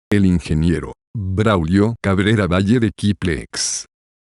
El ingeniero Braulio Cabrera Valle de Quiplex.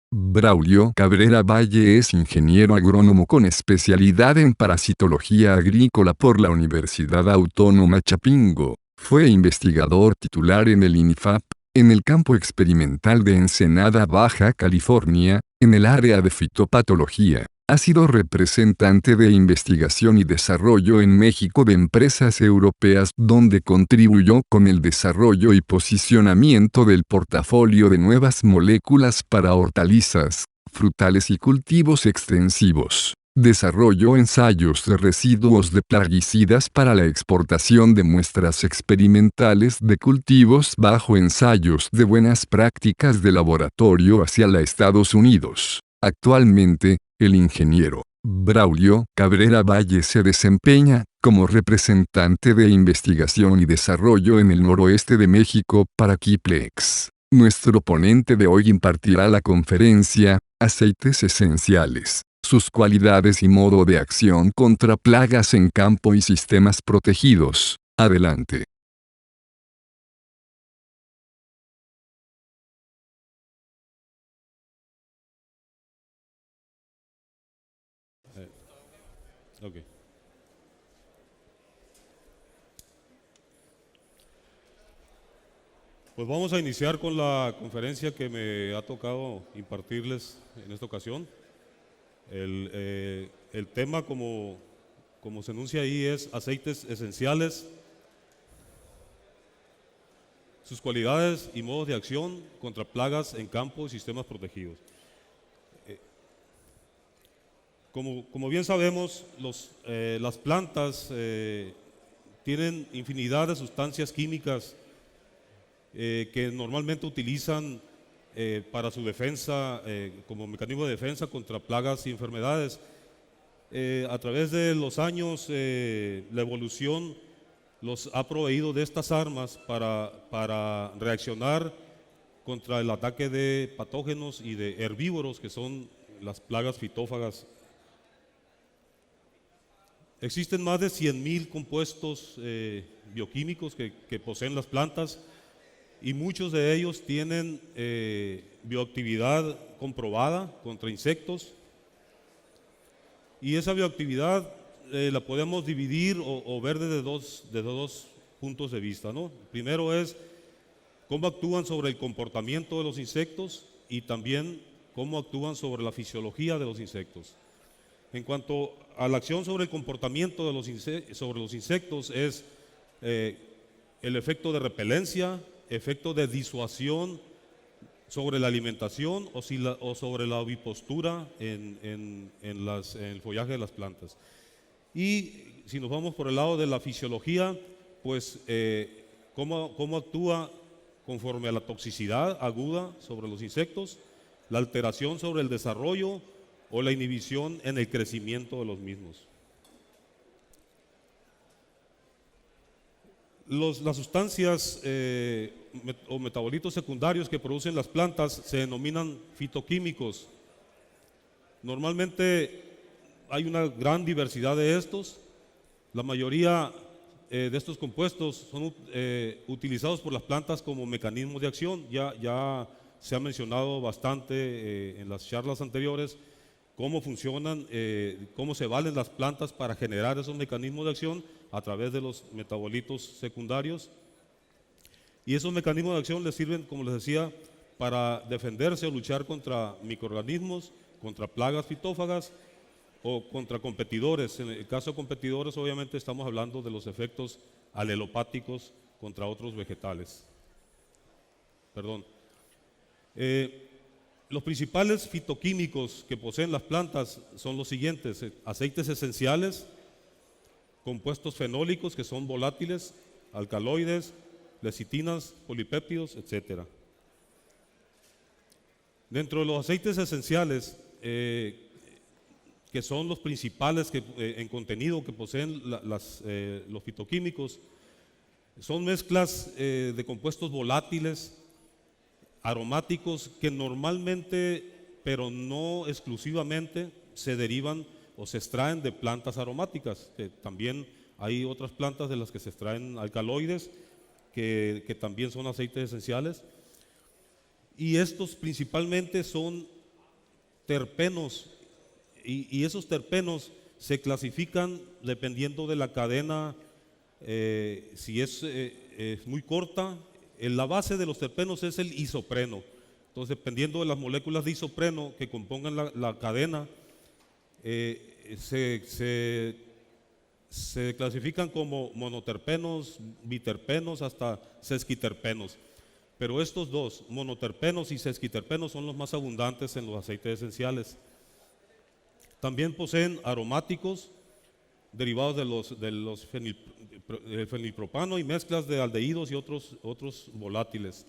Braulio Cabrera Valle es ingeniero agrónomo con especialidad en parasitología agrícola por la Universidad Autónoma Chapingo. Fue investigador titular en el INIFAP, en el campo experimental de Ensenada, Baja California, en el área de fitopatología. Ha sido representante de investigación y desarrollo en México de empresas europeas donde contribuyó con el desarrollo y posicionamiento del portafolio de nuevas moléculas para hortalizas, frutales y cultivos extensivos. Desarrolló ensayos de residuos de plaguicidas para la exportación de muestras experimentales de cultivos bajo ensayos de buenas prácticas de laboratorio hacia los Estados Unidos. Actualmente, el ingeniero Braulio Cabrera Valle se desempeña como representante de investigación y desarrollo en el noroeste de México para Quiplex. Nuestro ponente de hoy impartirá la conferencia Aceites esenciales, sus cualidades y modo de acción contra plagas en campo y sistemas protegidos. Adelante. Okay. Pues vamos a iniciar con la conferencia que me ha tocado impartirles en esta ocasión. El tema, como se enuncia ahí, es aceites esenciales, sus cualidades y modos de acción contra plagas en campo y sistemas protegidos. Como bien sabemos, las plantas tienen infinidad de sustancias químicas que normalmente utilizan para su defensa, como mecanismo de defensa contra plagas y enfermedades. A través de los años, la evolución los ha proveído de estas armas para reaccionar contra el ataque de patógenos y de herbívoros, que son las plagas fitófagas. Existen más de 100,000 compuestos bioquímicos que poseen las plantas, y muchos de ellos tienen bioactividad comprobada contra insectos, y esa bioactividad la podemos dividir o ver desde dos puntos de vista, ¿no? Primero es cómo actúan sobre el comportamiento de los insectos y también cómo actúan sobre la fisiología de los insectos. En cuanto a la acción sobre el comportamiento de sobre los insectos, es el efecto de repelencia, efecto de disuasión sobre la alimentación o sobre la ovipostura en el follaje de las plantas. Y si nos vamos por el lado de la fisiología, pues cómo actúa conforme a la toxicidad aguda sobre los insectos, la alteración sobre el desarrollo o la inhibición en el crecimiento de los mismos. Las sustancias o metabolitos secundarios que producen las plantas se denominan fitoquímicos. Normalmente hay una gran diversidad de estos. La mayoría de estos compuestos son utilizados por las plantas como mecanismos de acción. Ya se ha mencionado bastante en las charlas anteriores cómo funcionan, cómo se valen las plantas para generar esos mecanismos de acción a través de los metabolitos secundarios. Y esos mecanismos de acción les sirven, como les decía, para defenderse o luchar contra microorganismos, contra plagas fitófagas o contra competidores. En el caso de competidores, obviamente estamos hablando de los efectos alelopáticos contra otros vegetales. Perdón. Los principales fitoquímicos que poseen las plantas son los siguientes: aceites esenciales, compuestos fenólicos que son volátiles, alcaloides, lecitinas, polipéptidos, etc. Dentro de los aceites esenciales, que son los principales en contenido que poseen los fitoquímicos, son mezclas de compuestos volátiles, aromáticos, que normalmente, pero no exclusivamente, se derivan o se extraen de plantas aromáticas. También hay otras plantas de las que se extraen alcaloides que también son aceites esenciales. Y estos principalmente son terpenos, y esos terpenos se clasifican dependiendo de la cadena, si es muy corta. La base de los terpenos es el isopreno. Entonces, dependiendo de las moléculas de isopreno que compongan la cadena, se clasifican como monoterpenos, biterpenos, hasta sesquiterpenos. Pero estos dos, monoterpenos y sesquiterpenos, son los más abundantes en los aceites esenciales. También poseen aromáticos derivados del fenilpropano y mezclas de aldehídos y otros volátiles.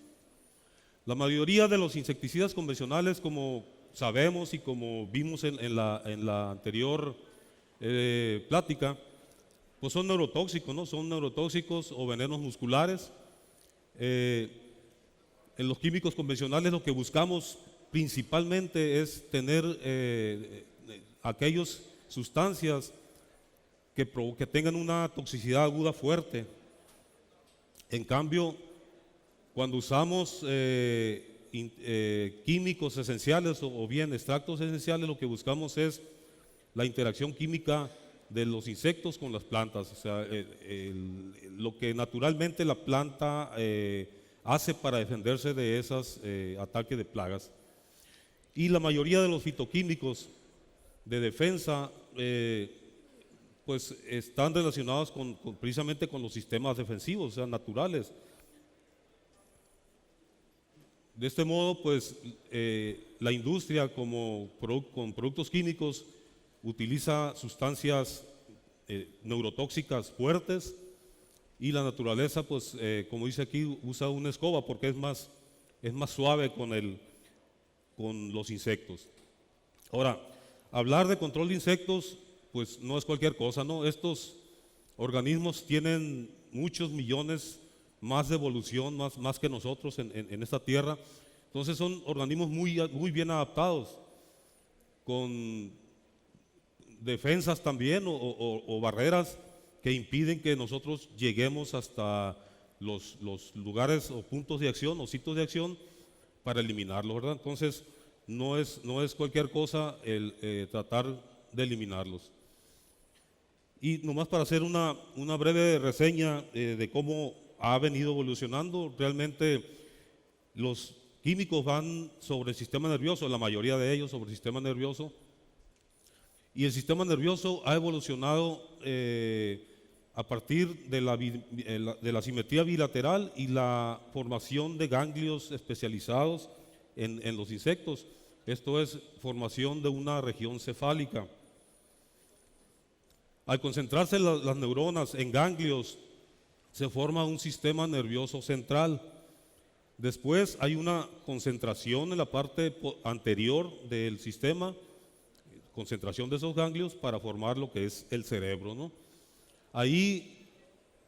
La mayoría de los insecticidas convencionales, como sabemos y como vimos en la anterior plática, pues son neurotóxicos, ¿no? Son neurotóxicos o venenos musculares. En los químicos convencionales lo que buscamos principalmente es tener aquellas sustancias que tengan una toxicidad aguda fuerte. En cambio, cuando usamos químicos esenciales o bien extractos esenciales, lo que buscamos es la interacción química de los insectos con las plantas, o sea, lo que naturalmente la planta hace para defenderse de esos ataques de plagas. Y la mayoría de los fitoquímicos de defensa pues están relacionados precisamente con los sistemas defensivos, o sea, naturales. De este modo, pues la industria con productos químicos utiliza sustancias neurotóxicas fuertes, y la naturaleza, pues como dice aquí, usa una escoba porque es más suave con los insectos. Ahora, hablar de control de insectos, pues no es cualquier cosa, ¿no? Estos organismos tienen muchos millones más de evolución, más que nosotros en esta tierra. Entonces son organismos muy bien adaptados, con defensas también o barreras que impiden que nosotros lleguemos hasta los lugares o puntos de acción o sitios de acción para eliminarlos, ¿verdad? Entonces no es cualquier cosa el tratar de eliminarlos. Y nomás para hacer una breve reseña de cómo ha venido evolucionando, realmente los químicos van sobre el sistema nervioso, la mayoría de ellos sobre el sistema nervioso, y el sistema nervioso ha evolucionado a partir de la simetría bilateral y la formación de ganglios especializados en los insectos. Esto es formación de una región cefálica. Al concentrarse las neuronas en ganglios, se forma un sistema nervioso central. Después hay una concentración en la parte anterior del sistema, concentración de esos ganglios para formar lo que es el cerebro, ¿no? Ahí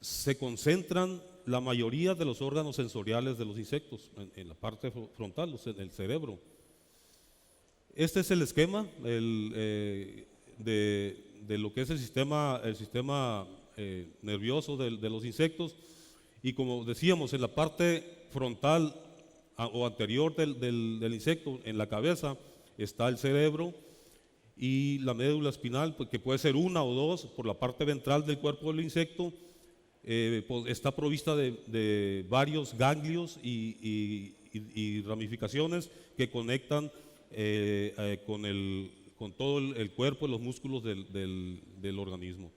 se concentran la mayoría de los órganos sensoriales de los insectos, en la parte frontal, en el cerebro. Este es el esquema de lo que es el sistema nervioso de los insectos, y como decíamos, en la parte frontal o anterior del insecto, en la cabeza, está el cerebro, y la médula espinal, pues, que puede ser una o dos. Por la parte ventral del cuerpo del insecto pues, está provista de varios ganglios y ramificaciones que conectan con todo el cuerpo y los músculos del organismo.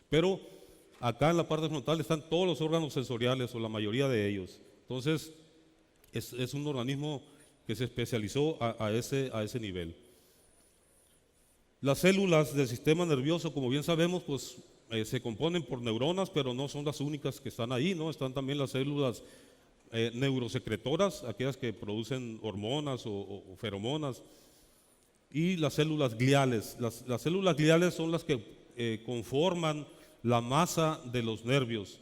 Pero acá en la parte frontal están todos los órganos sensoriales, o la mayoría de ellos. Entonces es un organismo que se especializó a ese nivel. Las células del sistema nervioso, como bien sabemos, pues se componen por neuronas, pero no son las únicas que están ahí, ¿no? Están también las células neurosecretoras, aquellas que producen hormonas o feromonas, y las células gliales. Las células gliales son las que conforman la masa de los nervios,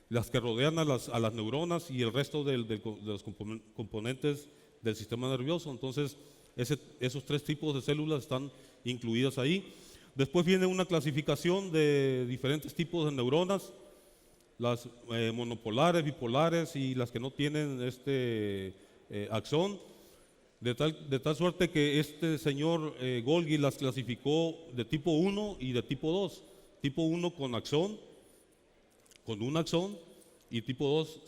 las que rodean a las neuronas y el resto de los componentes del sistema nervioso. Entonces, esos tres tipos de células están incluidas ahí. Después viene una clasificación de diferentes tipos de neuronas. las monopolares, bipolares y las que no tienen axón, de tal suerte que este señor Golgi las clasificó de tipo 1 y de tipo 2. Tipo 1 con axón, con un axón, y tipo 2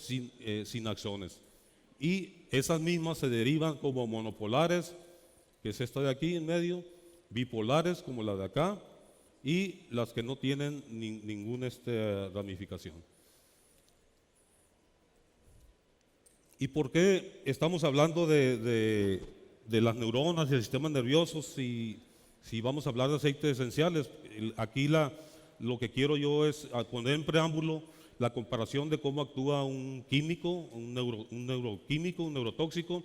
sin axones. Y esas mismas se derivan como monopolares, que es esta de aquí en medio, bipolares como la de acá, y las que no tienen ninguna ramificación. ¿Y por qué estamos hablando de las neuronas y el sistema nervioso si vamos a hablar de aceites esenciales? Aquí lo que quiero yo es poner en preámbulo la comparación de cómo actúa un químico, un neuroquímico, un neurotóxico,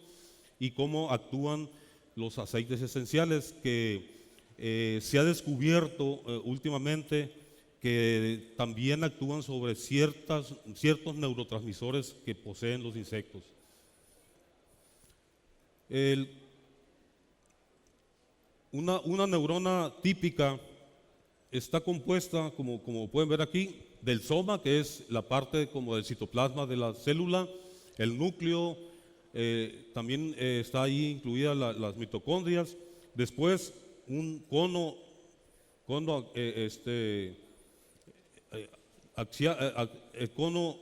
y cómo actúan los aceites esenciales, que se ha descubierto últimamente que también actúan sobre ciertos neurotransmisores que poseen los insectos. Una neurona típica está compuesta, como pueden ver aquí, del soma, que es la parte como del citoplasma de la célula, el núcleo, también está ahí incluida las mitocondrias, después un cono el cono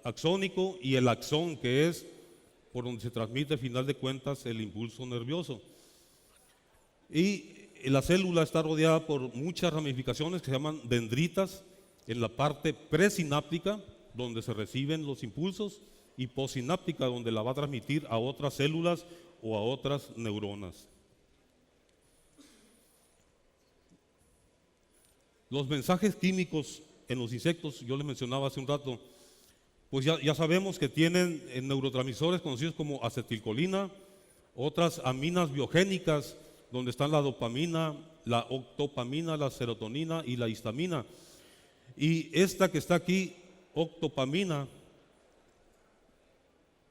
axónico y el axón, que es por donde se transmite, al final de cuentas, el impulso nervioso. Y la célula está rodeada por muchas ramificaciones que se llaman dendritas en la parte presináptica, donde se reciben los impulsos, y postsináptica, donde la va a transmitir a otras células o a otras neuronas. Los mensajes químicos en los insectos, yo les mencionaba hace un rato, pues ya sabemos que tienen neurotransmisores conocidos como acetilcolina, otras aminas biogénicas, donde están la dopamina, la octopamina, la serotonina y la histamina. Y esta que está aquí, octopamina,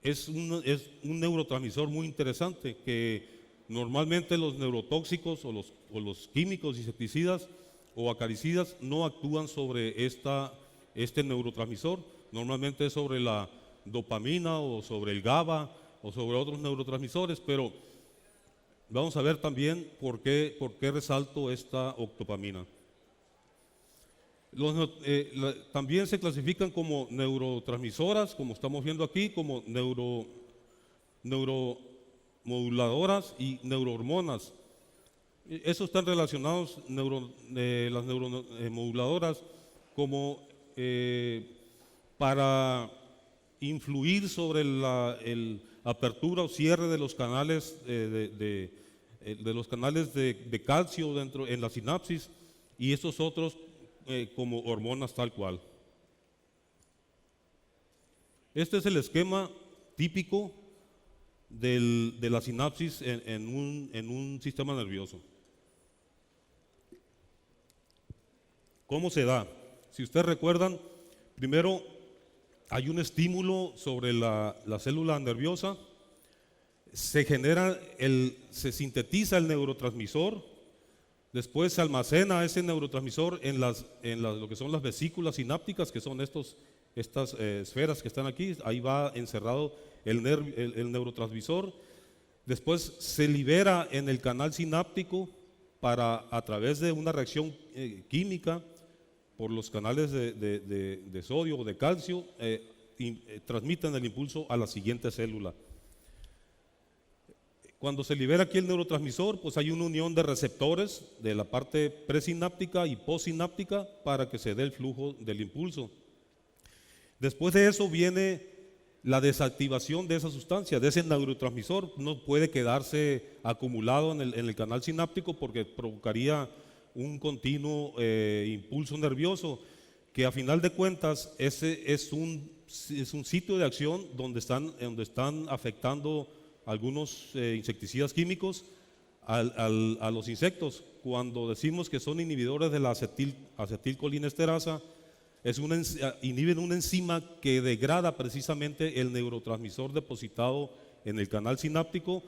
es un neurotransmisor muy interesante que normalmente los neurotóxicos o los químicos insecticidas o acaricidas no actúan sobre este neurotransmisor, normalmente es sobre la dopamina o sobre el GABA o sobre otros neurotransmisores, pero vamos a ver también por qué resalto esta octopamina. También se clasifican como neurotransmisoras, como estamos viendo aquí, como neuromoduladoras y neurohormonas. Esos están relacionados, las neuromoduladoras, como para influir sobre la apertura o cierre de los canales de calcio en la sinapsis, y estos otros como hormonas tal cual. Este es el esquema típico de la sinapsis en un sistema nervioso. ¿Cómo se da? Si ustedes recuerdan, primero hay un estímulo sobre la célula nerviosa, se sintetiza el neurotransmisor, después se almacena ese neurotransmisor en lo que son las vesículas sinápticas, que son estas esferas que están aquí. Ahí va encerrado el neurotransmisor. Después se libera en el canal sináptico a través de una reacción química por los canales de sodio o de calcio, transmiten el impulso a la siguiente célula. Cuando se libera aquí el neurotransmisor, pues hay una unión de receptores de la parte presináptica y postsináptica para que se dé el flujo del impulso. Después de eso viene la desactivación de esa sustancia, de ese neurotransmisor. No puede quedarse acumulado en el canal sináptico porque provocaría un continuo impulso nervioso, que a final de cuentas ese es un sitio de acción donde están afectando algunos insecticidas químicos a los insectos. Cuando decimos que son inhibidores de la acetilcolinesterasa, inhiben una enzima que degrada precisamente el neurotransmisor depositado en el canal sináptico,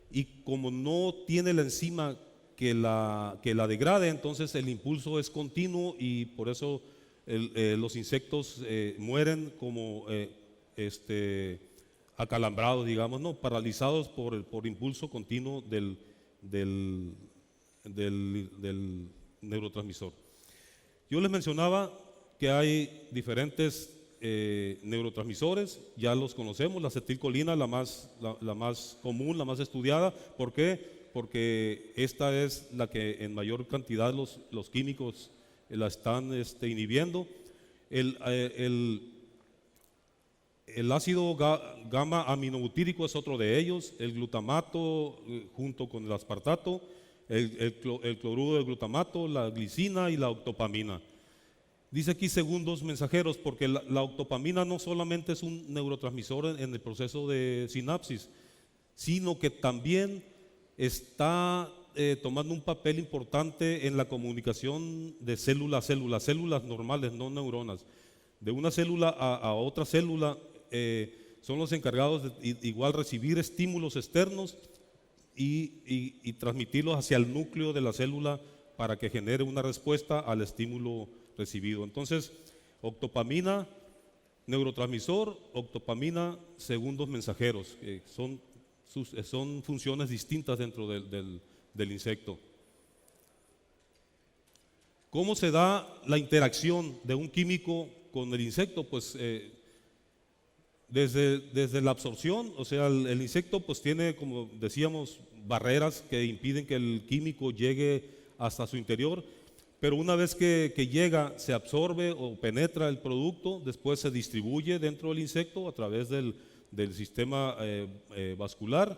y como no tiene la enzima que la degrade, entonces el impulso es continuo, y por eso los insectos mueren como acalambrados, digamos, ¿no? Paralizados por impulso continuo del neurotransmisor. Yo les mencionaba que hay diferentes neurotransmisores, ya los conocemos, la acetilcolina, la más común, la más estudiada. ¿Por qué? Porque esta es la que en mayor cantidad los químicos la están inhibiendo. El ácido gamma aminobutírico es otro de ellos, el glutamato junto con el aspartato, el cloruro de glutamato, la glicina y la octopamina. Dice aquí segundos mensajeros porque la octopamina no solamente es un neurotransmisor en el proceso de sinapsis, sino que también está tomando un papel importante en la comunicación de célula a célula, células normales, no neuronas. De una célula a otra célula son los encargados de igual recibir estímulos externos y transmitirlos hacia el núcleo de la célula para que genere una respuesta al estímulo recibido. Entonces, octopamina, neurotransmisor, octopamina, segundos mensajeros, son funciones distintas dentro del insecto. ¿Cómo se da la interacción de un químico con el insecto? Pues desde la absorción, o sea, el insecto pues tiene, como decíamos, barreras que impiden que el químico llegue hasta su interior, pero una vez que llega, se absorbe o penetra el producto, después se distribuye dentro del insecto a través del sistema vascular,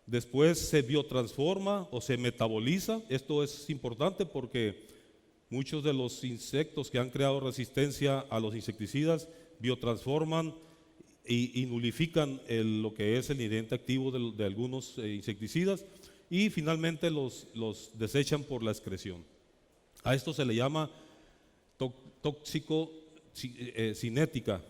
después se biotransforma o se metaboliza. Esto es importante porque muchos de los insectos que han creado resistencia a los insecticidas biotransforman y nulifican lo que es el ingrediente activo de algunos insecticidas y finalmente los desechan por la excreción. A esto se le llama tóxico-cinética.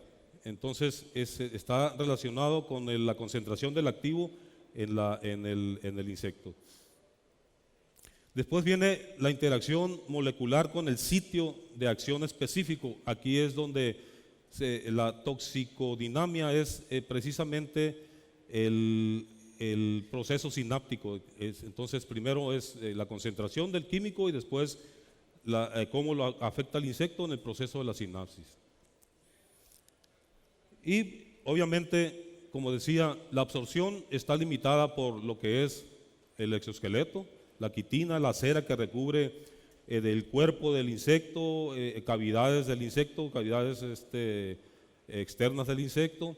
Entonces está relacionado con la concentración del activo en el insecto. Después viene la interacción molecular con el sitio de acción específico. Aquí es donde la toxicodinamia es precisamente el proceso sináptico. Entonces primero es la concentración del químico y después cómo lo afecta al insecto en el proceso de la sinapsis. Y obviamente, como decía, la absorción está limitada por lo que es el exoesqueleto, la quitina, la cera que recubre del cuerpo del insecto, cavidades del insecto, cavidades externas del insecto,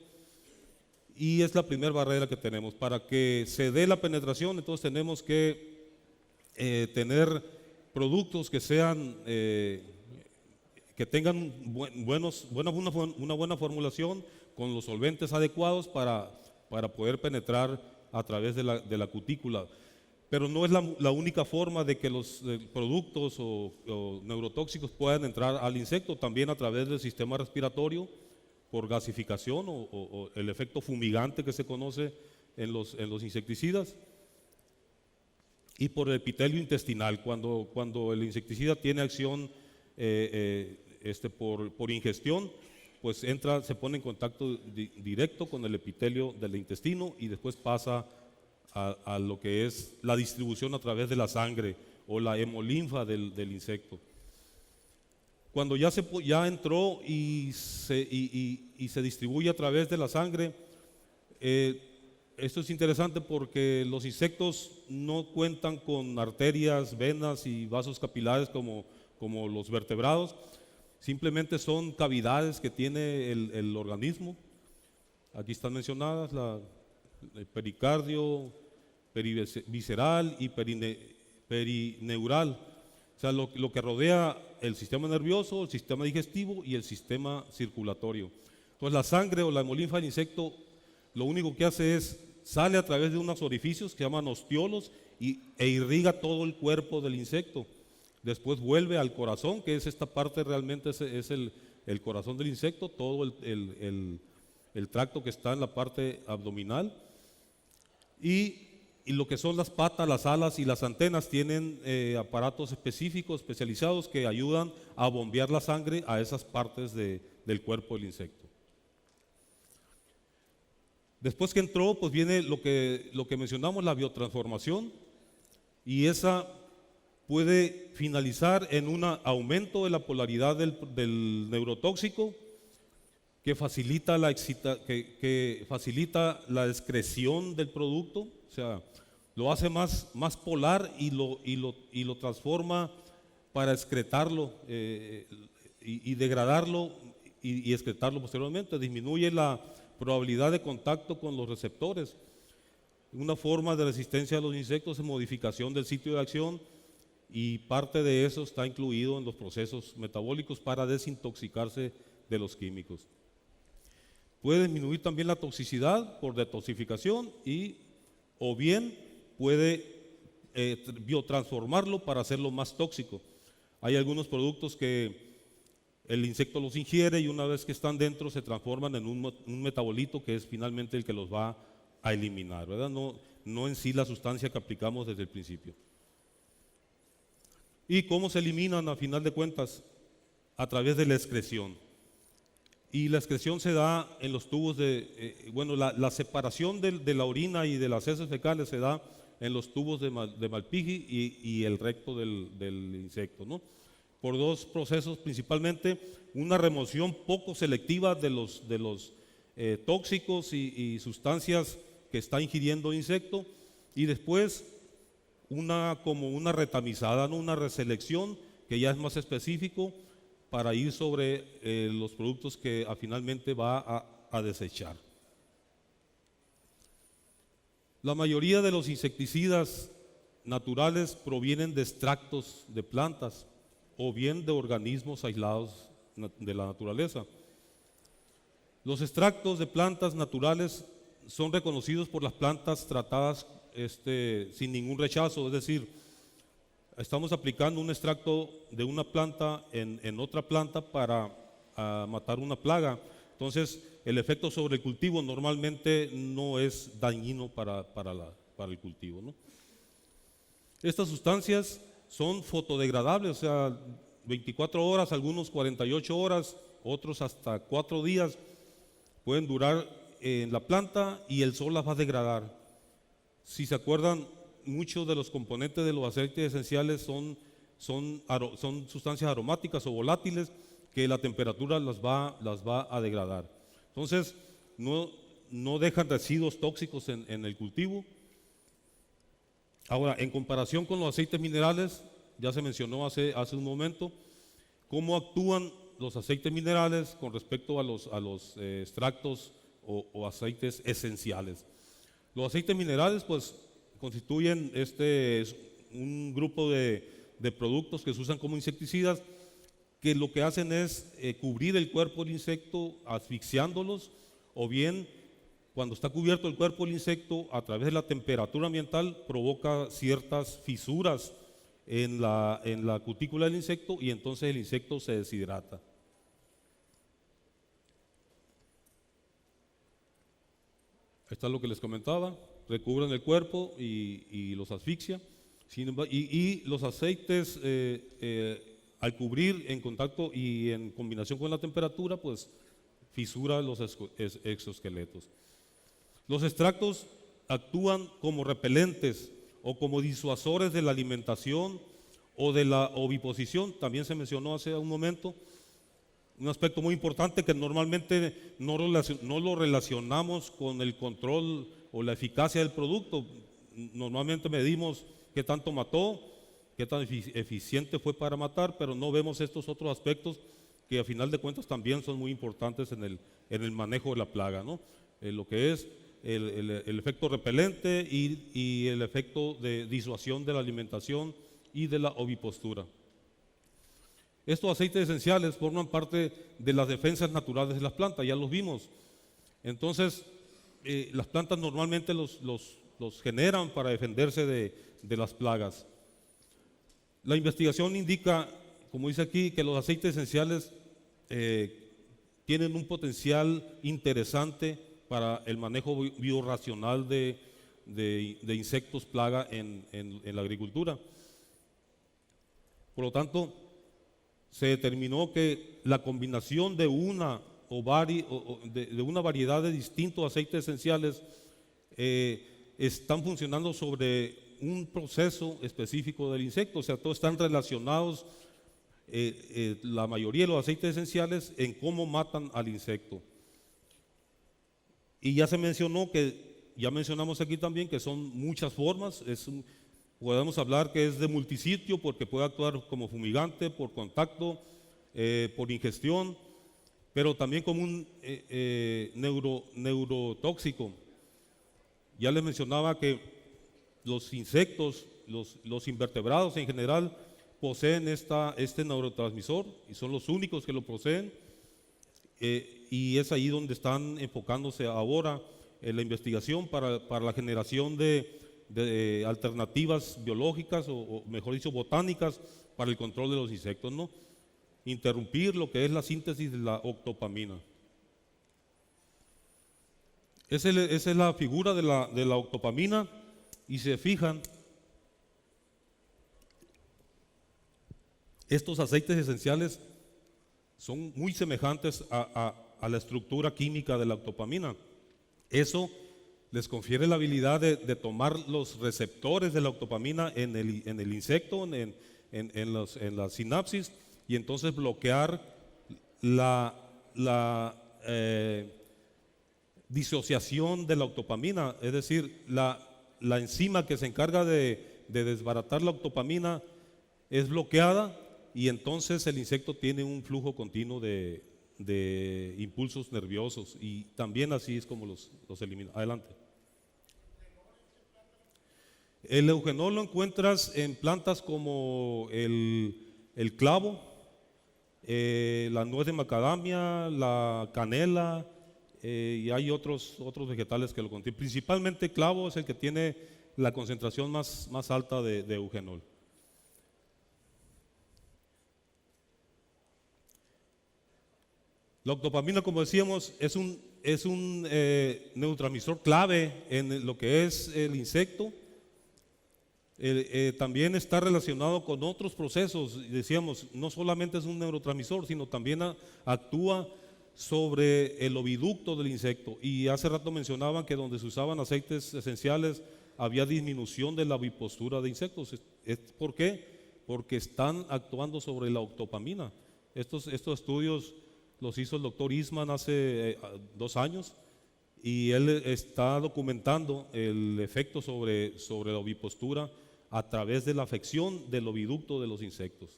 y es la primera barrera que tenemos. Para que se dé la penetración, entonces tenemos que tener productos que sean que tengan una buena formulación con los solventes adecuados para poder penetrar a través de la cutícula. Pero no es la única forma de que los productos o neurotóxicos puedan entrar al insecto, también a través del sistema respiratorio, por gasificación o el efecto fumigante que se conoce en los insecticidas, y por el epitelio intestinal, cuando el insecticida tiene acción por ingestión, pues se pone en contacto directo con el epitelio del intestino y después pasa a lo que es la distribución a través de la sangre o la hemolinfa del insecto. Cuando ya entró y se distribuye a través de la sangre, esto es interesante porque los insectos no cuentan con arterias, venas y vasos capilares como los vertebrados, simplemente son cavidades que tiene el organismo. Aquí están mencionadas el pericardio, perivisceral y perineural, o sea, lo que rodea el sistema nervioso, el sistema digestivo y el sistema circulatorio. Entonces la sangre o la hemolinfa del insecto lo único que hace es sale a través de unos orificios que se llaman ostiolos e irriga todo el cuerpo del insecto. Después vuelve al corazón, que es esta parte realmente es el corazón del insecto, todo el tracto que está en la parte abdominal, y y lo que son las patas, las alas y las antenas tienen aparatos específicos, especializados, que ayudan a bombear la sangre a esas partes del cuerpo del insecto. Después que entró, pues viene lo que mencionamos, la biotransformación, y esa puede finalizar en un aumento de la polaridad del neurotóxico, que facilita que facilita la excreción del producto, o sea, lo hace más polar y lo transforma para excretarlo y degradarlo y excretarlo posteriormente. Disminuye la probabilidad de contacto con los receptores. Una forma de resistencia a los insectos es modificación del sitio de acción, y parte de eso está incluido en los procesos metabólicos para desintoxicarse de los químicos. Puede disminuir también la toxicidad por detoxificación o bien puede biotransformarlo para hacerlo más tóxico. Hay algunos productos que el insecto los ingiere y una vez que están dentro se transforman en un metabolito que es finalmente el que los va a eliminar, ¿verdad? No en sí la sustancia que aplicamos desde el principio. ¿Y cómo se eliminan a final de cuentas? A través de la excreción. Y la excreción se da en los tubos la separación de la orina y de las heces fecales se da en los tubos de Malpighi y el recto del insecto, ¿no? Por dos procesos principalmente: una remoción poco selectiva de los tóxicos y sustancias que está ingiriendo el insecto, y después como una retamizada, ¿no? Una reselección que ya es más específico para ir sobre los productos que finalmente va a desechar. La mayoría de los insecticidas naturales provienen de extractos de plantas o bien de organismos aislados de la naturaleza. Los extractos de plantas naturales son reconocidos por las plantas tratadas sin ningún rechazo, es decir, estamos aplicando un extracto de una planta en otra planta para matar una plaga. Entonces, el efecto sobre el cultivo normalmente no es dañino para el cultivo, ¿no? Estas sustancias son fotodegradables, o sea, 24 horas, algunos 48 horas, otros hasta 4 días pueden durar en la planta y el sol las va a degradar. Si se acuerdan, muchos de los componentes de los aceites esenciales son sustancias aromáticas o volátiles que la temperatura las va a degradar. Entonces, no dejan residuos tóxicos en el cultivo. Ahora, en comparación con los aceites minerales, ya se mencionó hace un momento cómo actúan los aceites minerales con respecto a los extractos o aceites esenciales. Los aceites minerales pues constituyen un grupo de productos que se usan como insecticidas, que lo que hacen es cubrir el cuerpo del insecto asfixiándolos, o bien cuando está cubierto el cuerpo del insecto a través de la temperatura ambiental provoca ciertas fisuras en la cutícula del insecto y entonces el insecto se deshidrata. Esto es lo que les comentaba: recubren el cuerpo y los asfixia. Y los aceites al cubrir en contacto y en combinación con la temperatura pues fisura los exoesqueletos. Los extractos actúan como repelentes o como disuasores de la alimentación o de la oviposición. También se mencionó hace un momento un aspecto muy importante que normalmente no lo relacionamos con el control o la eficacia del producto. Normalmente medimos qué tanto mató, qué tan eficiente fue para matar, pero no vemos estos otros aspectos que a final de cuentas también son muy importantes en el manejo de la plaga, ¿no? Lo que es el efecto repelente y el efecto de disuasión de la alimentación y de la ovipostura. Estos aceites esenciales forman parte de las defensas naturales de las plantas, ya los vimos. Entonces, las plantas normalmente los generan para defenderse de las plagas. La investigación indica, como dice aquí, que los aceites esenciales tienen un potencial interesante para el manejo biorracional de de insectos plaga en la agricultura. Por lo tanto, se determinó que la combinación de una de una variedad de distintos aceites esenciales están funcionando sobre un proceso específico del insecto, o sea, todos están relacionados, la mayoría de los aceites esenciales, en cómo matan al insecto. Y ya se mencionó ya mencionamos aquí también que son muchas formas, podemos hablar que es de multisitio porque puede actuar como fumigante, por contacto, por ingestión, pero también como un neurotóxico. Ya les mencionaba que los insectos, los invertebrados en general, poseen este neurotransmisor y son los únicos que lo poseen, y es ahí donde están enfocándose ahora en la investigación para la generación de alternativas biológicas o mejor dicho botánicas para el control de los insectos, ¿no? Interrumpir lo que es la síntesis de la octopamina. Esa es la figura de la octopamina, y se fijan, estos aceites esenciales son muy semejantes a la estructura química de la octopamina. Eso les confiere la habilidad de tomar los receptores de la octopamina en el insecto, en la sinapsis, y entonces bloquear la disociación de la octopamina, es decir, la enzima que se encarga de desbaratar la octopamina es bloqueada, y entonces el insecto tiene un flujo continuo de impulsos nerviosos, y también así es como los elimina. Adelante. El eugenol lo encuentras en plantas como el clavo, la nuez de macadamia, la canela, y hay otros vegetales que lo contienen. Principalmente clavo es el que tiene la concentración más alta de eugenol. La octopamina, como decíamos, es un neurotransmisor clave en lo que es el insecto. También está relacionado con otros procesos. Decíamos, no solamente es un neurotransmisor, sino también actúa sobre el oviducto del insecto. Y hace rato mencionaban que donde se usaban aceites esenciales había disminución de la ovipostura de insectos. ¿Por qué? Porque están actuando sobre la octopamina. Estos estudios los hizo el doctor Eastman hace 2 años, y él está documentando el efecto sobre la ovipostura a través de la afección del oviducto de los insectos.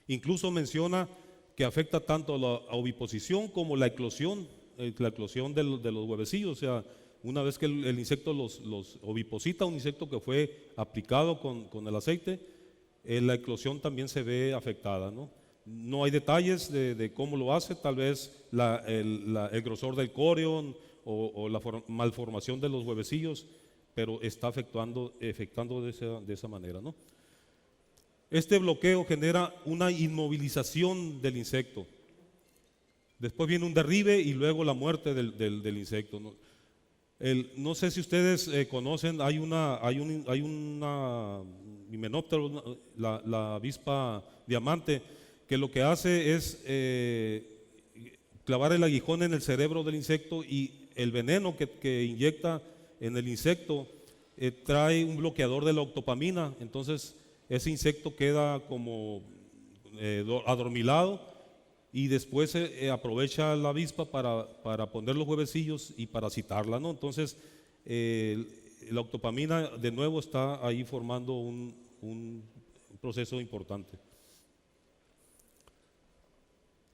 Incluso menciona que afecta tanto la oviposición como la eclosión de los huevecillos. O sea, una vez que el insecto los oviposita, un insecto que fue aplicado con el aceite, la eclosión también se ve afectada, ¿no? No hay detalles de cómo lo hace, tal vez el grosor del corión o la malformación de los huevecillos, pero está afectando de esa manera, ¿no? Este bloqueo genera una inmovilización del insecto. Después viene un derribe y luego la muerte del insecto, ¿no? No sé si ustedes conocen, hay una Hymenoptera, la avispa diamante, que lo que hace es clavar el aguijón en el cerebro del insecto, y el veneno que inyecta en el insecto trae un bloqueador de la octopamina. Entonces ese insecto queda como adormilado, y después aprovecha la avispa para poner los huevecillos y parasitarla, ¿no? Entonces la octopamina de nuevo está ahí formando un proceso importante.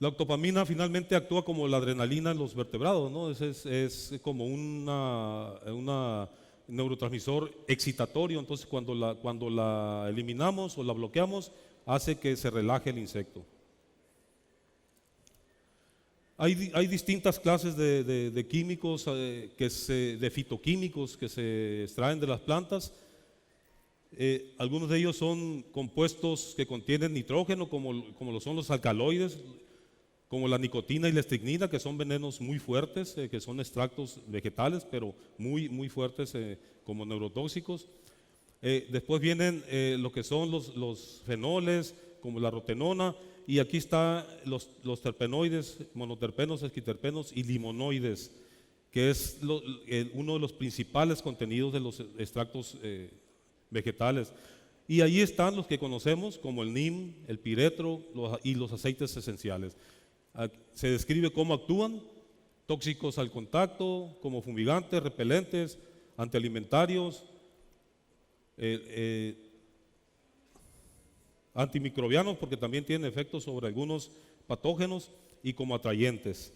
La octopamina finalmente actúa como la adrenalina en los vertebrados, ¿no? Es como un neurotransmisor excitatorio. Entonces cuando la eliminamos o la bloqueamos, hace que se relaje el insecto. Hay distintas clases de químicos, de fitoquímicos que se extraen de las plantas. Algunos de ellos son compuestos que contienen nitrógeno, como lo son los alcaloides. como la nicotina y la estricnina, que son venenos muy fuertes, que son extractos vegetales, pero muy fuertes como neurotóxicos. Después vienen lo que son los fenoles, como la rotenona, y aquí está los terpenoides, monoterpenos, esquiterpenos y limonoides, que es uno de los principales contenidos de los extractos vegetales. Y ahí están los que conocemos como el NIM, el piretro y los aceites esenciales. Se describe cómo actúan: tóxicos al contacto, como fumigantes, repelentes, antialimentarios, antimicrobianos, porque también tienen efectos sobre algunos patógenos, y como atrayentes.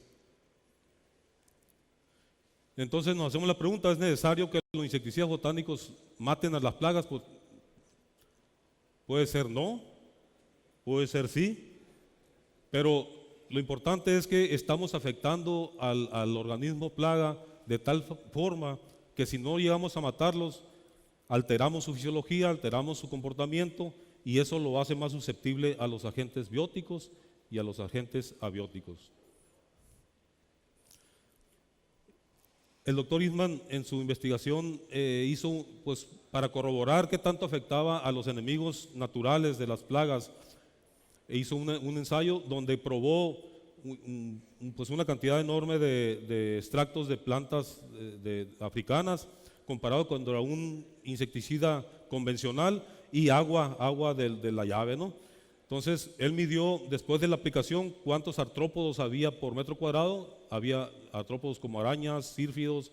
Entonces nos hacemos la pregunta: ¿es necesario que los insecticidas botánicos maten a las plagas? Pues, puede ser no, puede ser sí, pero lo importante es que estamos afectando al organismo plaga de tal forma que si no llegamos a matarlos, alteramos su fisiología, alteramos su comportamiento, y eso lo hace más susceptible a los agentes bióticos y a los agentes abióticos. El doctor Eastman en su investigación hizo, pues, para corroborar qué tanto afectaba a los enemigos naturales de las plagas, hizo un ensayo donde probó pues una cantidad enorme de extractos de plantas africanas comparado contra un insecticida convencional y agua de la llave, ¿no? Entonces él midió después de la aplicación cuántos artrópodos había por metro cuadrado. Había artrópodos como arañas, sírfidos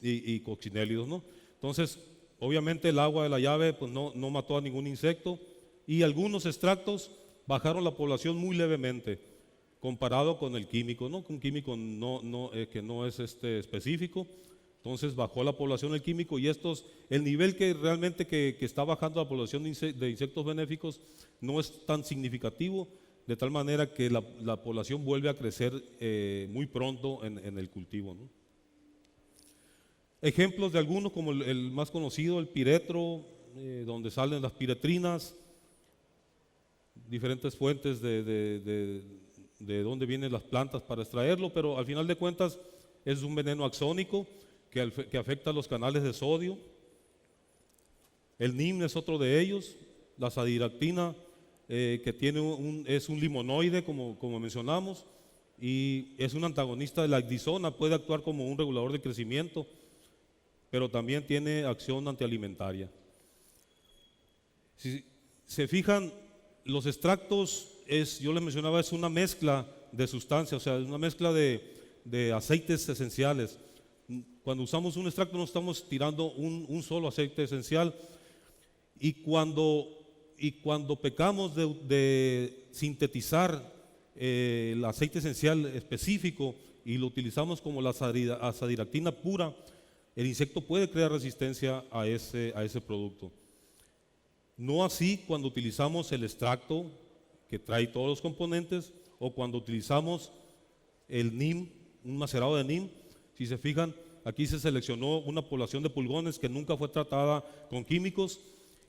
y coccinélidos, ¿no? Entonces obviamente el agua de la llave pues no mató a ningún insecto, y algunos extractos bajaron la población muy levemente comparado con el químico, ¿no? Un químico que no es específico. Entonces bajó la población del químico, y el nivel que realmente que está bajando la población de insectos benéficos no es tan significativo, de tal manera que la población vuelve a crecer muy pronto en el cultivo, ¿no? Ejemplos de algunos, como el más conocido, el piretro, donde salen las piretrinas, diferentes fuentes de dónde vienen las plantas para extraerlo, pero al final de cuentas es un veneno axónico que afecta a los canales de sodio. El NIM es otro de ellos, la azadiractina, que es un limonoide, como mencionamos, y es un antagonista de la ecdisona, puede actuar como un regulador de crecimiento, pero también tiene acción antialimentaria. Si se fijan, los extractos, yo les mencionaba, es una mezcla de sustancias, o sea, es una mezcla de aceites esenciales. Cuando usamos un extracto no estamos tirando un solo aceite esencial, y cuando pecamos de sintetizar el aceite esencial específico y lo utilizamos como la azadiractina pura, el insecto puede crear resistencia a ese producto. No así cuando utilizamos el extracto que trae todos los componentes, o cuando utilizamos el NIM, un macerado de NIM. Si se fijan, aquí se seleccionó una población de pulgones que nunca fue tratada con químicos,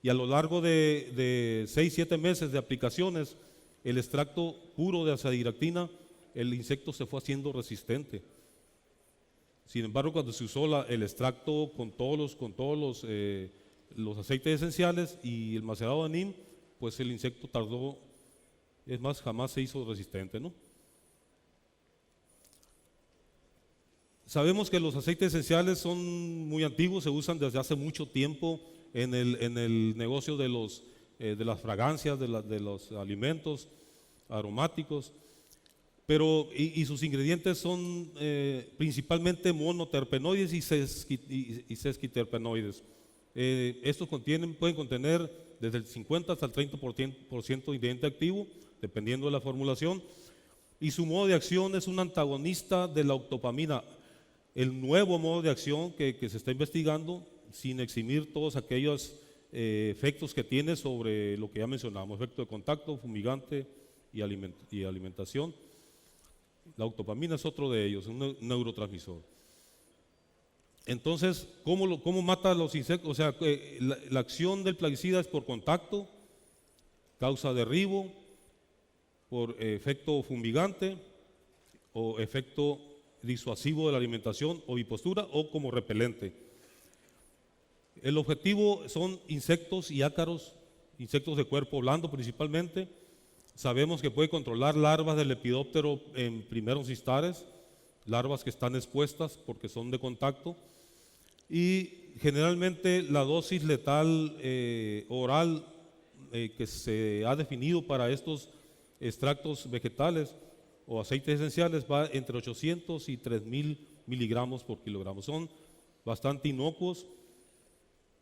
y a lo largo de 6-7 meses de aplicaciones, el extracto puro de azadiractina, el insecto se fue haciendo resistente. Sin embargo, cuando se usó el extracto con todos los aceites esenciales y el macerado de NIM, pues el insecto tardó, es más, jamás se hizo resistente, ¿no? Sabemos que los aceites esenciales son muy antiguos, se usan desde hace mucho tiempo en el negocio de las fragancias, de los alimentos aromáticos, pero sus ingredientes son principalmente monoterpenoides y sesquiterpenoides. Estos pueden contener desde el 50 hasta el 30% de ingrediente activo, dependiendo de la formulación, y su modo de acción es un antagonista de la octopamina, el nuevo modo de acción que se está investigando, sin eximir todos aquellos efectos que tiene sobre lo que ya mencionamos: efecto de contacto, fumigante y alimentación. La octopamina es otro de ellos, un neurotransmisor. Entonces, ¿cómo mata a los insectos? O sea, la acción del plaguicida es por contacto, causa derribo, por efecto fumigante o efecto disuasivo de la alimentación o bipostura o como repelente. El objetivo son insectos y ácaros, insectos de cuerpo blando principalmente. Sabemos que puede controlar larvas del lepidóptero en primeros instares, larvas que están expuestas porque son de contacto, y generalmente la dosis letal oral que se ha definido para estos extractos vegetales o aceites esenciales va entre 800 y 3000 miligramos por kilogramo. Son bastante inocuos,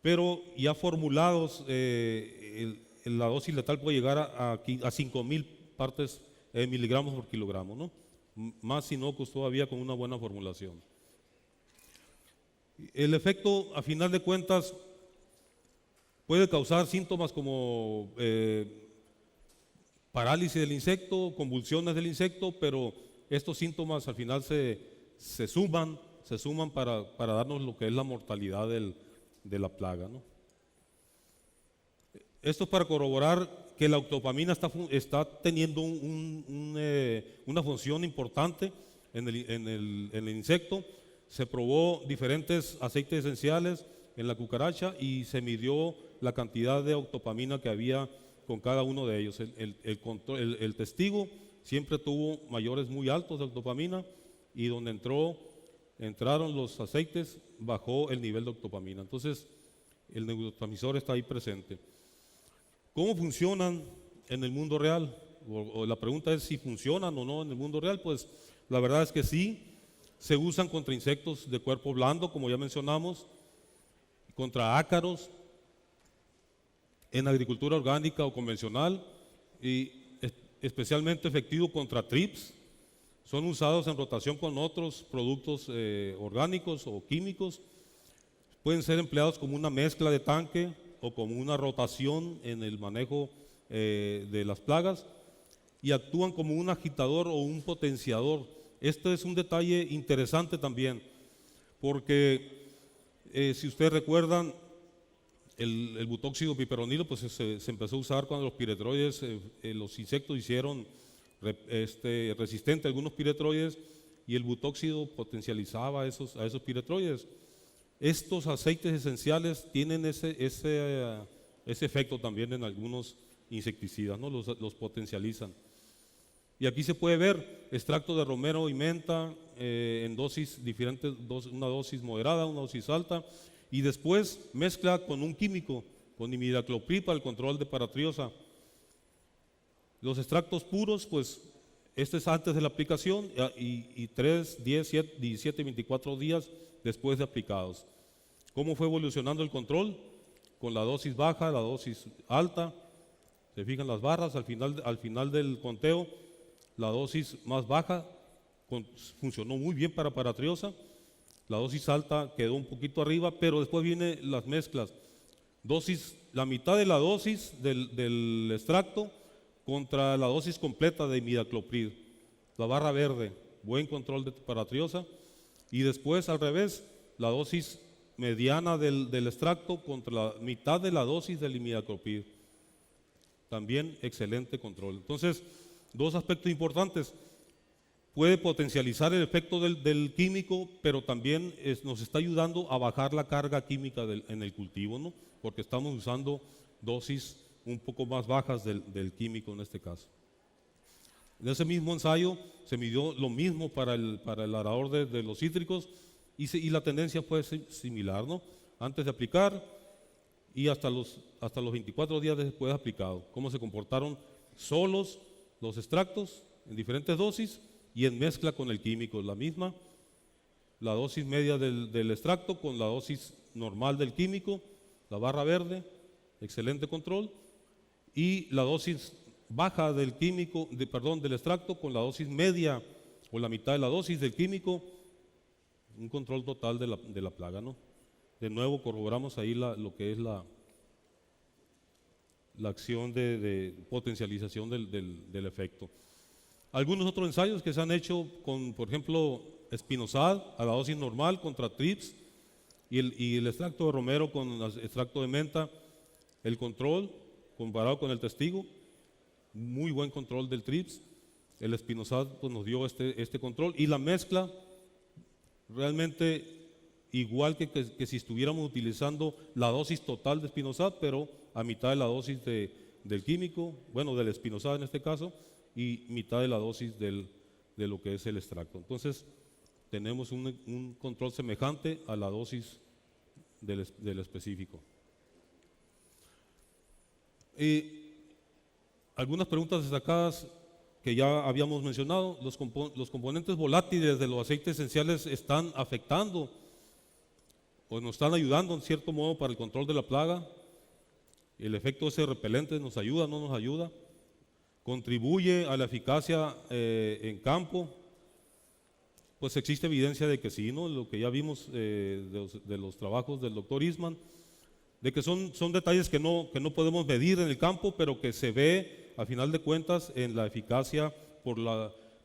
pero ya formulados, la dosis letal puede llegar a 5000 partes miligramos por kilogramo, ¿no? Más inocuos todavía con una buena formulación. El efecto, a final de cuentas, puede causar síntomas como parálisis del insecto, convulsiones del insecto, pero estos síntomas al final se suman para darnos lo que es la mortalidad de la plaga, ¿no? Esto es para corroborar que la octopamina está teniendo una función importante en el insecto. Se probó diferentes aceites esenciales en la cucaracha y se midió la cantidad de octopamina que había con cada uno de ellos. El testigo siempre tuvo mayores muy altos de octopamina, y donde entraron los aceites bajó el nivel de octopamina. Entonces el neurotransmisor está ahí presente. ¿Cómo funcionan en el mundo real? O la pregunta es si funcionan o no en el mundo real. Pues la verdad es que sí. Se usan contra insectos de cuerpo blando, como ya mencionamos, contra ácaros, en agricultura orgánica o convencional, y especialmente efectivo contra trips. Son usados en rotación con otros productos orgánicos o químicos. Pueden ser empleados como una mezcla de tanque o como una rotación en el manejo de las plagas, y actúan como un agitador o un potenciador. Este es un detalle interesante también, porque si ustedes recuerdan, el butóxido piperonilo pues se empezó a usar cuando los piretroides, los insectos hicieron resistente a algunos piretroides, y el butóxido potencializaba a esos piretroides. Estos aceites esenciales tienen ese efecto también en algunos insecticidas, ¿no? Los potencializan. Y aquí se puede ver extracto de romero y menta en dosis diferentes, una dosis moderada, una dosis alta, y después mezcla con un químico, con imidacloprid para el control de paratriosa. Los extractos puros, pues este es antes de la aplicación y 3, 10, 17 y 24 días después de aplicados. ¿Cómo fue evolucionando el control? Con la dosis baja, la dosis alta. Se fijan las barras al final del conteo. La dosis más baja funcionó muy bien para paratriosa, la dosis alta quedó un poquito arriba, pero después vienen las mezclas. La mitad de la dosis del extracto contra la dosis completa de imidacloprid. La barra verde, buen control de paratriosa, y después al revés, la dosis mediana del extracto contra la mitad de la dosis del imidacloprid. También excelente control. Entonces, dos aspectos importantes: puede potencializar el efecto del químico, pero también nos está ayudando a bajar la carga química en el cultivo, ¿no? Porque estamos usando dosis un poco más bajas del químico en este caso. En ese mismo ensayo se midió lo mismo para el arador de los cítricos, y la tendencia fue similar, ¿no? Antes de aplicar y hasta los 24 días después de aplicado. Cómo se comportaron solos los extractos en diferentes dosis y en mezcla con el químico, la misma, la dosis media del extracto con la dosis normal del químico, la barra verde, excelente control, y la dosis baja del del extracto con la dosis media o la mitad de la dosis del químico, un control total de la plaga, ¿no? De nuevo corroboramos ahí lo que es la acción de potencialización del efecto. Algunos otros ensayos que se han hecho con, por ejemplo, espinosal a la dosis normal contra trips, y el extracto de romero con el extracto de menta, el control comparado con el testigo, muy buen control del trips. El espinosad pues, nos dio este control, y la mezcla realmente igual que si estuviéramos utilizando la dosis total de espinosad, pero a mitad de la dosis del químico, bueno, del espinosad en este caso, y mitad de la dosis de lo que es el extracto. Entonces, tenemos un control semejante a la dosis del específico. Algunas preguntas destacadas que ya habíamos mencionado: los componentes volátiles de los aceites esenciales están afectando o nos están ayudando en cierto modo para el control de la plaga. El efecto ese repelente nos ayuda, no nos ayuda, contribuye a la eficacia en campo. Pues existe evidencia de que sí, ¿no? Lo que ya vimos de los trabajos del doctor Eastman, de que son detalles que no podemos medir en el campo, pero que se ve a final de cuentas en la eficacia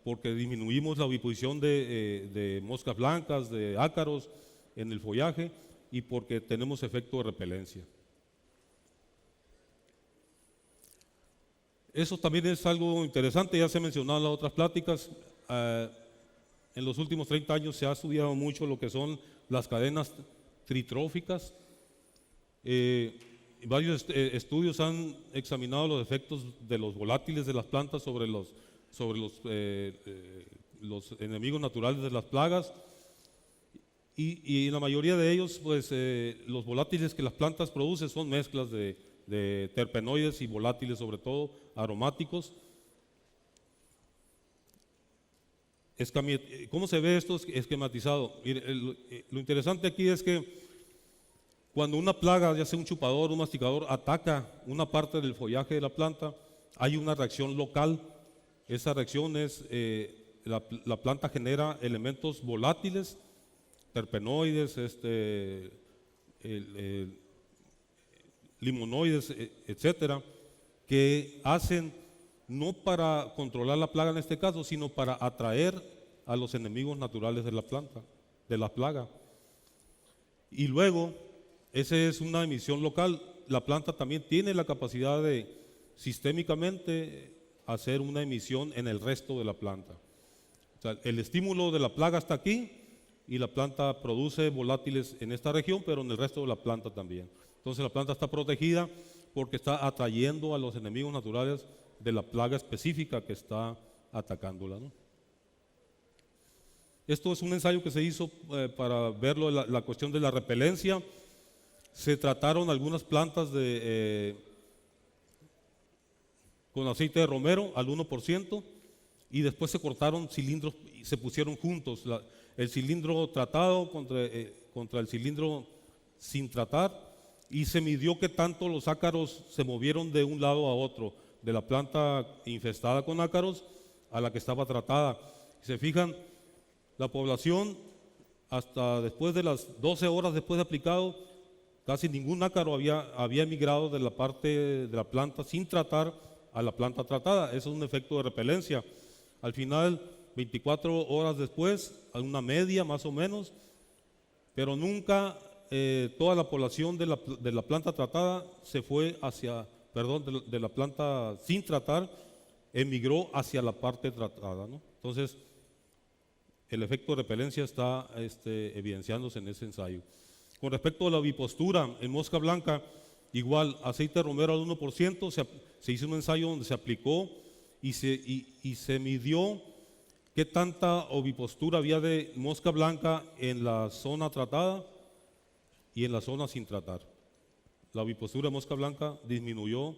porque disminuimos la oviposición de moscas blancas, de ácaros en el follaje, y porque tenemos efecto de repelencia. Eso también es algo interesante, ya se ha mencionado en las otras pláticas. En los últimos 30 años se ha estudiado mucho lo que son las cadenas tritróficas. Varios estudios han examinado los efectos de los volátiles de las plantas sobre los enemigos naturales de las plagas, y en la mayoría de ellos, pues los volátiles que las plantas producen son mezclas de terpenoides y volátiles, sobre todo aromáticos. ¿Cómo se ve esto esquematizado? Mire, lo interesante aquí es que cuando una plaga, ya sea un chupador o un masticador, ataca una parte del follaje de la planta, hay una reacción local. Esa reacción es, la planta genera elementos volátiles, terpenoides, limonoides, etcétera, que hacen no para controlar la plaga en este caso, sino para atraer a los enemigos naturales de la planta, de la plaga. Y luego, esa es una emisión local. La planta también tiene la capacidad de sistémicamente hacer una emisión en el resto de la planta. O sea, el estímulo de la plaga está aquí y la planta produce volátiles en esta región, pero en el resto de la planta también. Entonces la planta está protegida porque está atrayendo a los enemigos naturales de la plaga específica que está atacándola, ¿no? Esto es un ensayo que se hizo para verlo, la cuestión de la repelencia. Se trataron algunas plantas con aceite de romero al 1%, y después se cortaron cilindros y se pusieron juntos, el cilindro tratado contra el cilindro sin tratar, y se midió qué tanto los ácaros se movieron de un lado a otro, de la planta infestada con ácaros a la que estaba tratada. Si se fijan, la población hasta después de las 12 horas después de aplicado, casi ningún ácaro había migrado de la parte de la planta sin tratar a la planta tratada. Eso es un efecto de repelencia. Al final, 24 horas después, a una media más o menos, pero nunca toda la población de la planta tratada se fue hacia, de la planta sin tratar, emigró hacia la parte tratada, ¿no? Entonces, el efecto de repelencia está evidenciándose en ese ensayo. Con respecto a la ovipostura en mosca blanca, igual, aceite de romero al 1%, se hizo un ensayo donde se aplicó y se midió qué tanta ovipostura había de mosca blanca en la zona tratada y en la zona sin tratar. La ovipostura de mosca blanca disminuyó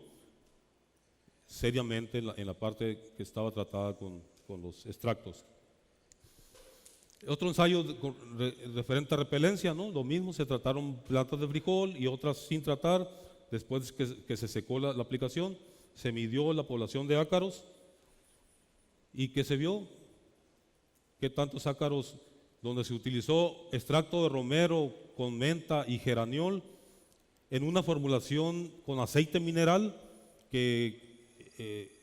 seriamente en la parte que estaba tratada con los extractos. Otro ensayo referente a repelencia, ¿no? Lo mismo, se trataron plantas de frijol y otras sin tratar. Después que se secó la aplicación, se midió la población de ácaros y que se vio que tantos ácaros, donde se utilizó extracto de romero con menta y geraniol en una formulación con aceite mineral que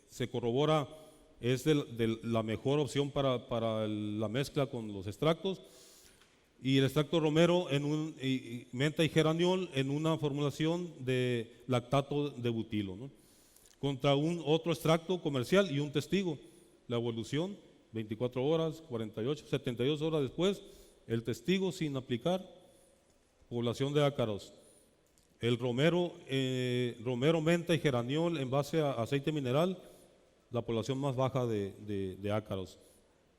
se corrobora es de la mejor opción para la mezcla con los extractos, y el extracto de romero y menta y geraniol en una formulación de lactato de butilo, ¿no? Contra otro extracto comercial y un testigo. la evolución, 24 horas, 48, 72 horas después, el testigo sin aplicar, población de ácaros. El romero, menta y geraniol en base a aceite mineral, la población más baja de ácaros.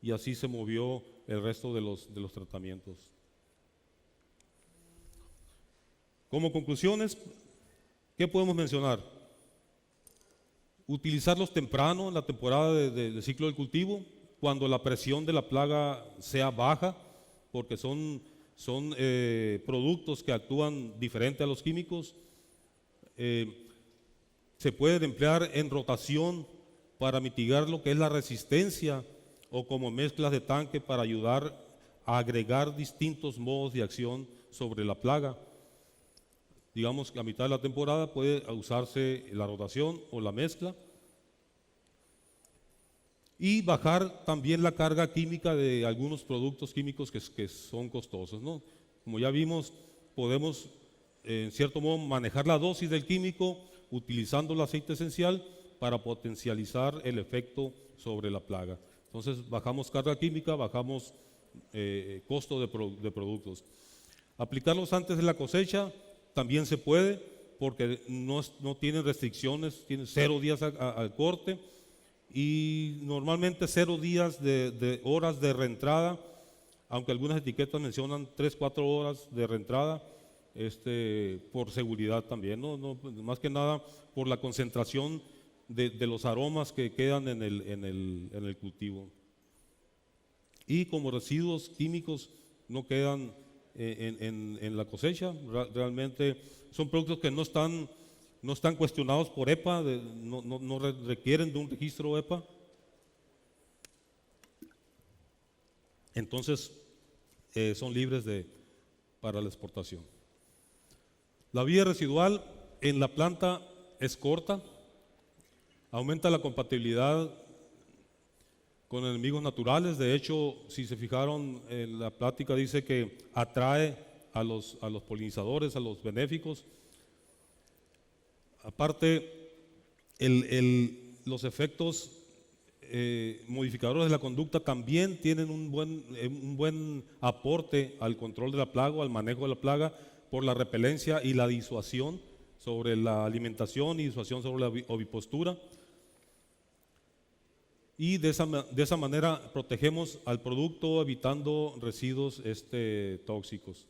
Y así se movió el resto de los tratamientos. Como conclusiones, ¿qué podemos mencionar? Utilizarlos temprano en la temporada del ciclo del cultivo, cuando la presión de la plaga sea baja, porque son productos que actúan diferente a los químicos. Se pueden emplear en rotación para mitigar lo que es la resistencia, o como mezclas de tanque para ayudar a agregar distintos modos de acción sobre la plaga. Digamos que a mitad de la temporada puede usarse la rotación o la mezcla. Y bajar también la carga química de algunos productos químicos que son costosos, ¿no? Como ya vimos, podemos en cierto modo manejar la dosis del químico utilizando el aceite esencial para potencializar el efecto sobre la plaga. Entonces bajamos carga química, bajamos costo de productos. Aplicarlos antes de la cosecha también se puede, porque no tienen restricciones, tienen 0 días al corte, y normalmente 0 días de horas de reentrada, aunque algunas etiquetas mencionan 3-4 horas de reentrada, por seguridad también, ¿no? Más que nada por la concentración de los aromas que quedan en el cultivo. Y como residuos químicos no quedan en la cosecha, realmente son productos que no están cuestionados por EPA, no requieren de un registro EPA. Entonces son libres para la exportación. La vida residual en la planta es corta, aumenta la compatibilidad con enemigos naturales. De hecho, si se fijaron en la plática, dice que atrae a los polinizadores, a los benéficos. Aparte, los efectos modificadores de la conducta también tienen un buen aporte al control de la plaga, al manejo de la plaga, por la repelencia y la disuasión sobre la alimentación y disuasión sobre la ovipostura. Y de esa manera protegemos al producto evitando residuos tóxicos.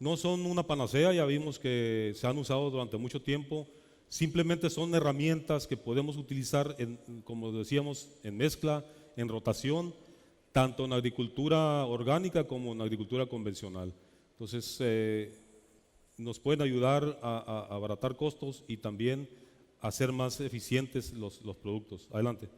No son una panacea, ya vimos que se han usado durante mucho tiempo, simplemente son herramientas que podemos utilizar, como decíamos, en mezcla, en rotación, tanto en agricultura orgánica como en agricultura convencional. Entonces, nos pueden ayudar a abaratar costos y también a hacer más eficientes los productos. Adelante.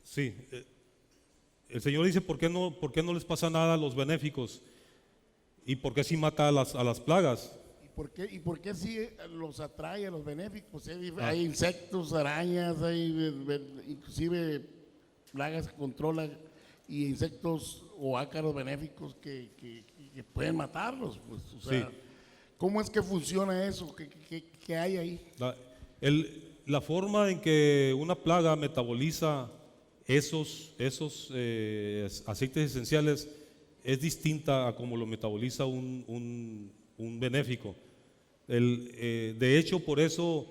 Sí, el Señor dice, ¿por qué no les pasa nada a los benéficos? ¿Y por qué sí mata a las plagas? ¿Y por qué sí los atrae a los benéficos? Hay insectos, arañas, hay inclusive plagas que controlan, y insectos o ácaros benéficos que pueden matarlos. Pues, o sea, sí. ¿Cómo es que funciona eso? ¿Qué hay ahí? La forma en que una plaga metaboliza esos aceites esenciales es distinta a como lo metaboliza un benéfico. De hecho, por eso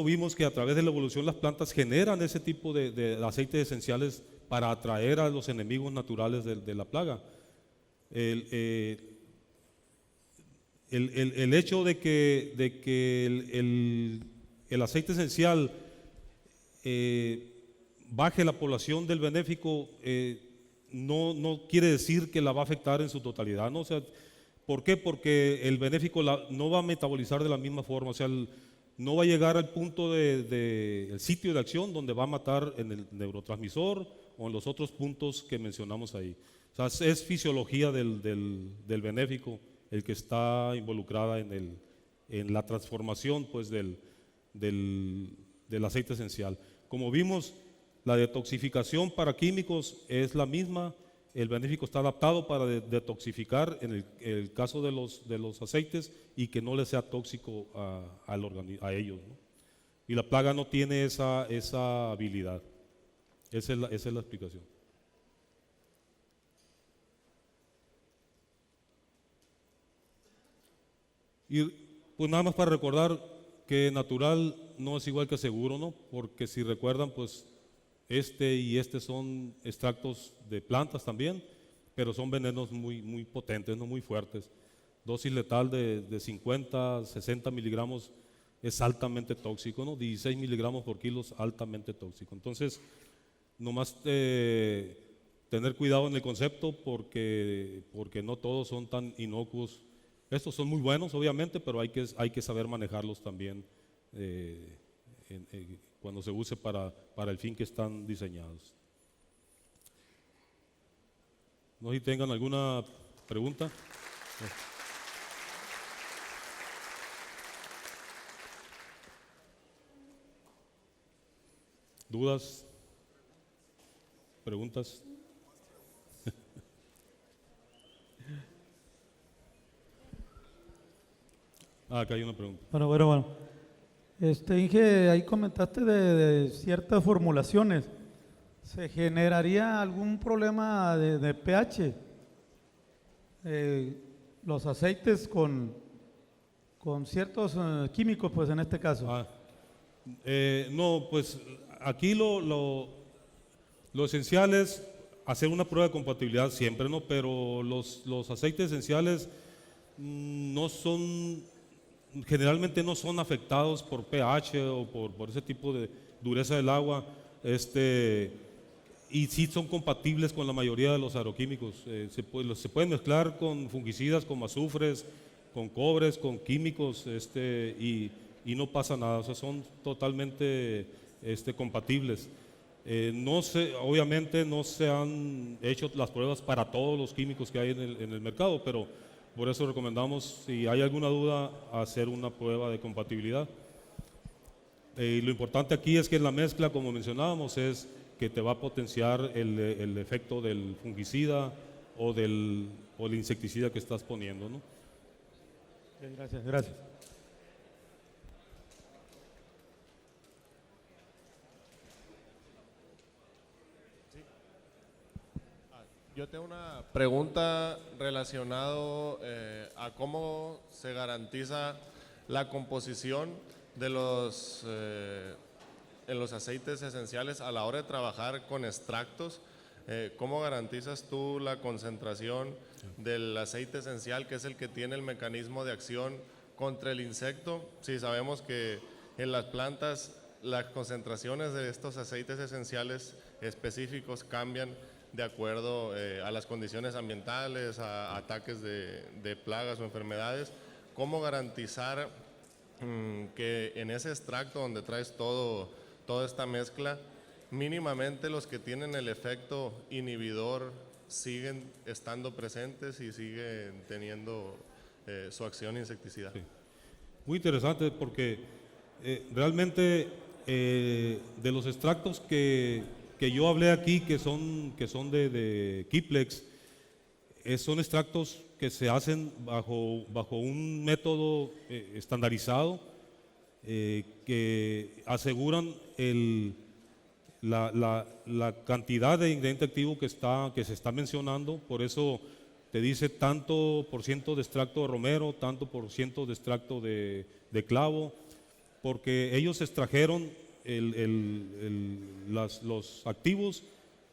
vimos que a través de la evolución las plantas generan ese tipo de aceites esenciales para atraer a los enemigos naturales de la plaga. El hecho de que el aceite esencial baje la población del benéfico no quiere decir que la va a afectar en su totalidad, ¿no? O sea, ¿por qué? Porque el benéfico no va a metabolizar de la misma forma, o sea, no va a llegar al punto el sitio de acción donde va a matar en el neurotransmisor o en los otros puntos que mencionamos ahí. O sea, es fisiología del benéfico el que está involucrada en la transformación, pues, del aceite esencial. Como vimos, La detoxificación para químicos es la misma, el benéfico está adaptado para detoxificar en el caso de los aceites y que no les sea tóxico a ellos, ¿no? Y la plaga no tiene esa habilidad. Esa es la explicación. Y pues nada más para recordar que natural no es igual que seguro, ¿no? Porque si recuerdan, pues y este son extractos de plantas también, pero son venenos muy potentes, no muy fuertes. Dosis letal de 50, 60 miligramos es altamente tóxico, ¿no? 16 miligramos por kilo es altamente tóxico. Entonces, nomás tener cuidado en el concepto porque no todos son tan inocuos. Estos son muy buenos, obviamente, pero hay que saber manejarlos también cuando se use para el fin que están diseñados. No sé si tengan alguna pregunta. ¿Dudas? ¿Preguntas? Acá hay una pregunta. Bueno. Inge, ahí comentaste de ciertas formulaciones. ¿Se generaría algún problema de pH? Los aceites con ciertos químicos, pues en este caso. No, pues aquí lo esencial es hacer una prueba de compatibilidad siempre, ¿no? Pero los aceites esenciales generalmente no son afectados por pH o por ese tipo de dureza del agua, y sí son compatibles con la mayoría de los agroquímicos. Se pueden mezclar con fungicidas, con azufres, con cobres, con químicos, y no pasa nada, o sea, son totalmente compatibles. Obviamente no se han hecho las pruebas para todos los químicos que hay en el mercado, pero por eso recomendamos, si hay alguna duda, hacer una prueba de compatibilidad. Y lo importante aquí es que en la mezcla, como mencionábamos, es que te va a potenciar el efecto del fungicida o del insecticida que estás poniendo, ¿no? Gracias. Yo tengo una pregunta relacionado a cómo se garantiza la composición de en los aceites esenciales a la hora de trabajar con extractos. ¿Cómo garantizas tú la concentración del aceite esencial, que es el que tiene el mecanismo de acción contra el insecto? Si sabemos que en las plantas las concentraciones de estos aceites esenciales específicos cambian de acuerdo a las condiciones ambientales, a ataques de plagas o enfermedades. ¿Cómo garantizar que en ese extracto donde traes toda esta mezcla, mínimamente los que tienen el efecto inhibidor siguen estando presentes y siguen teniendo su acción insecticida? Sí. Muy interesante porque realmente de los extractos que yo hablé aquí, que son de Kiplex, son extractos que se hacen bajo un método estandarizado, que aseguran la cantidad de ingrediente activo que se está mencionando. Por eso te dice tanto por ciento de extracto de romero, tanto por ciento de extracto de clavo, porque ellos extrajeron los activos,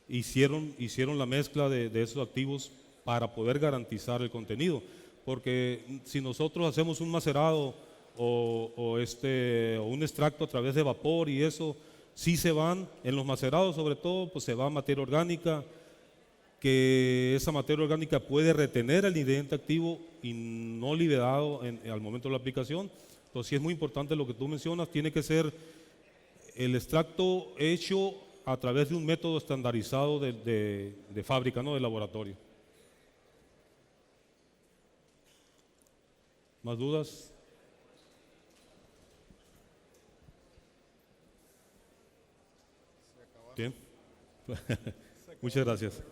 hicieron la mezcla de esos activos para poder garantizar el contenido. Porque si nosotros hacemos un macerado o un extracto a través de vapor y eso, sí se van, en los macerados sobre todo, pues se va materia orgánica, que esa materia orgánica puede retener el ingrediente activo y no liberado al momento de la aplicación. Entonces sí es muy importante lo que tú mencionas, tiene que ser el extracto hecho a través de un método estandarizado de fábrica, ¿no? De laboratorio. ¿Más dudas? Bien. Muchas gracias.